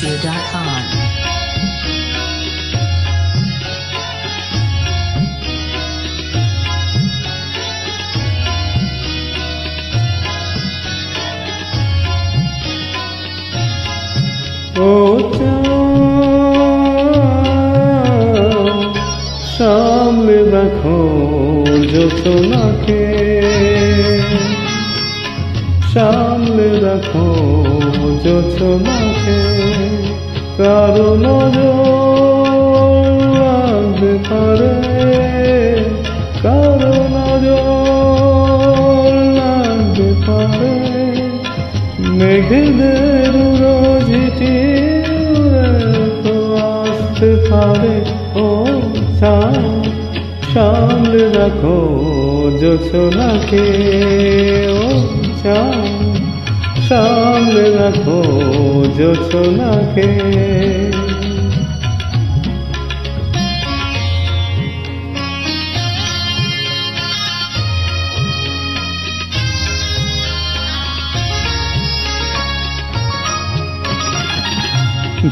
SoundsTrue.com. ও সামনে দেখো জোছনাকে, সামনে দেখো জোছনাকে, কারো নজর লাগতে পারে, কারো নজর লাগতে পারে, মেঘেদের রোজিটি তো আসতে পারে। ও সামনে রাখো জোছনাকে, ও সামনে রাখো জোছনাকে।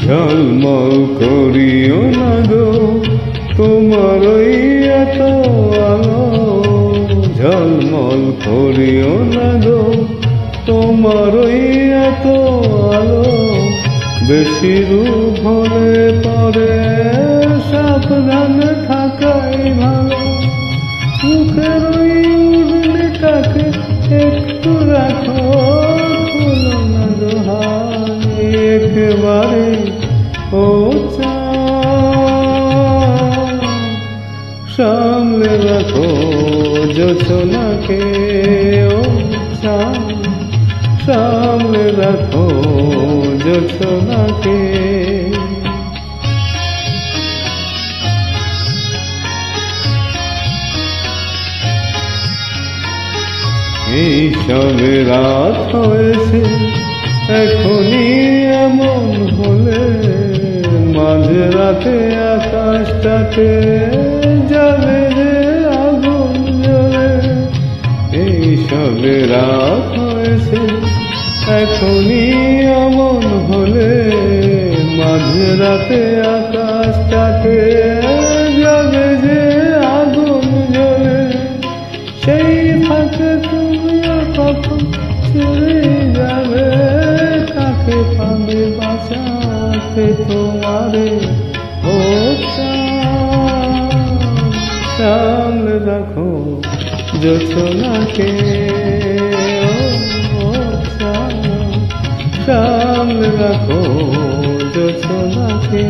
ঝলমল করিও না গো তোমার ওই এত আলো, ঝলমল করিও না গো তোমার ওই এত আলো, বেশি রূপ হলে পরে সাবধানে থাকাই ভালো। মুখের ওই উর্মিটাকে একটু রাখো, খুলো না দোহাই একেবারে। ও সামনে রাখো জোছনাকে, ও সামনে রাখো জোছনাকে। এই সবে রাত হয়েছে এখনই এমন হলে, মাঝে রাতে আকাশটাতে জ্বলে যে আগুন জ্বলে। এই সবে রাত হয়েছে এখনই এমন হলে, মাঝে রাতে আকাশটাতে জ্বলে যে আগুন জ্বলে। সেই ফাঁকে তুমি কখন চলে যাবে, কাকে পাবে বাঁচাতে তোমারে। ও সামনে রাখো জোছনাকে, ও সামনে রাখো জোছনাকে।